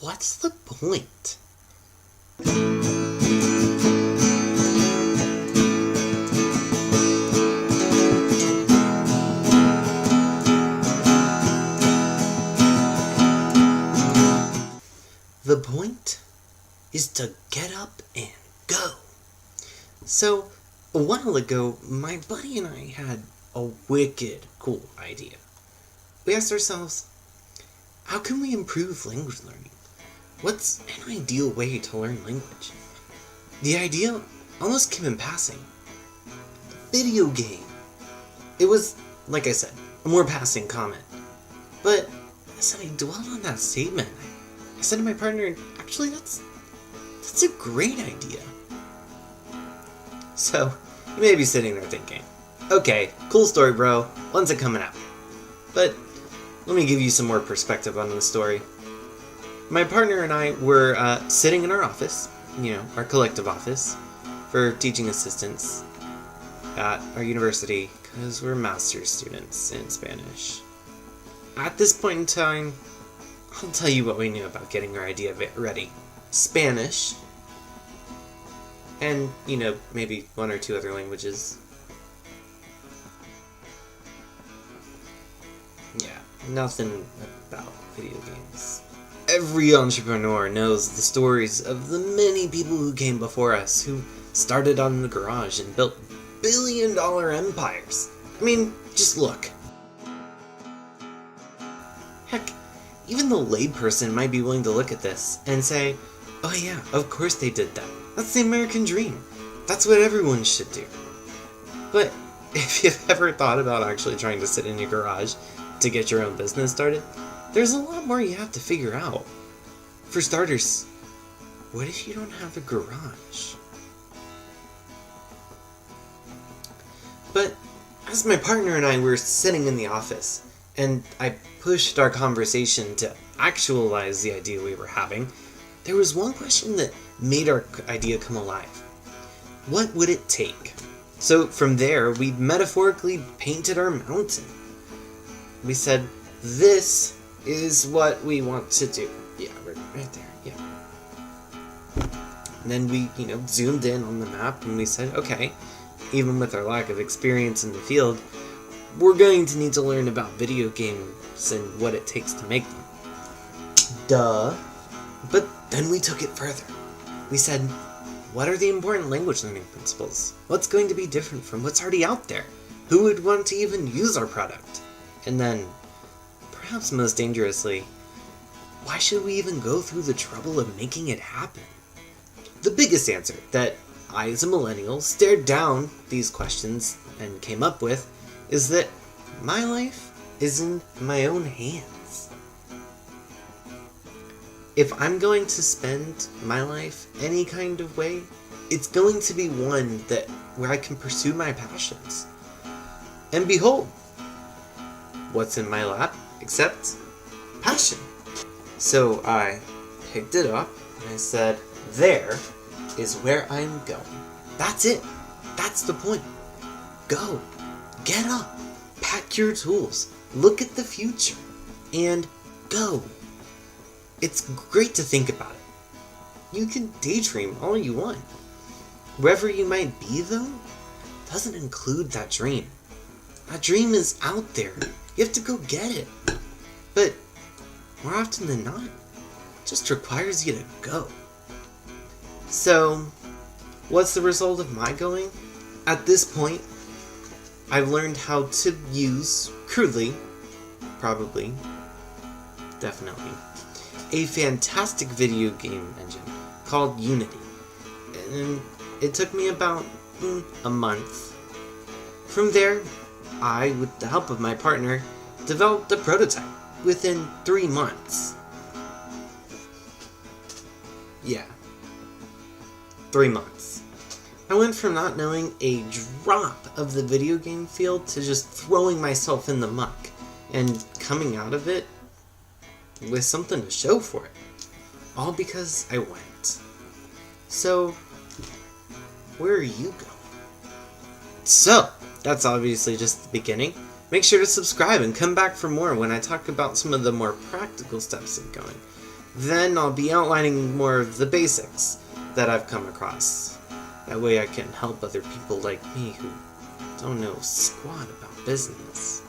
what's the point? The point is to get up and go. So, a while ago, my buddy and I had a wicked cool idea. We asked ourselves, how can we improve language learning? What's an ideal way to learn language? The idea almost came in passing. Video game. It was, like I said, a more passing comment. But as I dwelled on that statement, I said to my partner, actually, that's a great idea. So, you may be sitting there thinking, okay, cool story, bro. When's it coming out? But let me give you some more perspective on the story. My partner and I were sitting in our office, our collective office, for teaching assistants at our university, because we're master's students in Spanish. At this point in time, I'll tell you what we knew about getting our idea ready. Spanish, and, maybe one or two other languages. Yeah, nothing about video games. Every entrepreneur knows the stories of the many people who came before us, who started out in the garage and built billion-dollar empires. I mean, just look. Heck, even the layperson might be willing to look at this and say, oh yeah, of course they did that. That's the American dream. That's what everyone should do. But if you've ever thought about actually trying to sit in your garage to get your own business started, there's a lot more you have to figure out. For starters, what if you don't have a garage? But as my partner and I were sitting in the office, and I pushed our conversation to actualize the idea we were having, there was one question that made our idea come alive. What would it take? So from there, we metaphorically painted our mountain. We said, this is what we want to do. Yeah, right there, yeah. And then we, zoomed in on the map and we said, okay, even with our lack of experience in the field, we're going to need to learn about video games and what it takes to make them. Duh. But then we took it further. We said, what are the important language learning principles? What's going to be different from what's already out there? Who would want to even use our product? And then, perhaps most dangerously, why should we even go through the trouble of making it happen? The biggest answer that I, as a millennial, stared down these questions and came up with is that my life is in my own hands. If I'm going to spend my life any kind of way, it's going to be one where I can pursue my passions. And behold, what's in my lap except passion? So I picked it up and I said, there is where I'm going. That's it. That's the point. Go. Get up. Pack your tools. Look at the future. And go. It's great to think about it. You can daydream all you want. Wherever you might be, though, doesn't include that dream. That dream is out there. You have to go get it. But more often than not, it just requires you to go. So, what's the result of my going? At this point, I've learned how to use, crudely, probably, definitely, a fantastic video game engine called Unity. And it took me about a month. From there, I, with the help of my partner, developed a prototype within 3 months. Yeah. 3 months. I went from not knowing a drop of the video game field to just throwing myself in the muck and coming out of it with something to show for it. All because I went. So, where are you going? So, that's obviously just the beginning. Make sure to subscribe and come back for more when I talk about some of the more practical steps of going. Then I'll be outlining more of the basics that I've come across. That way I can help other people like me who don't know squat about business.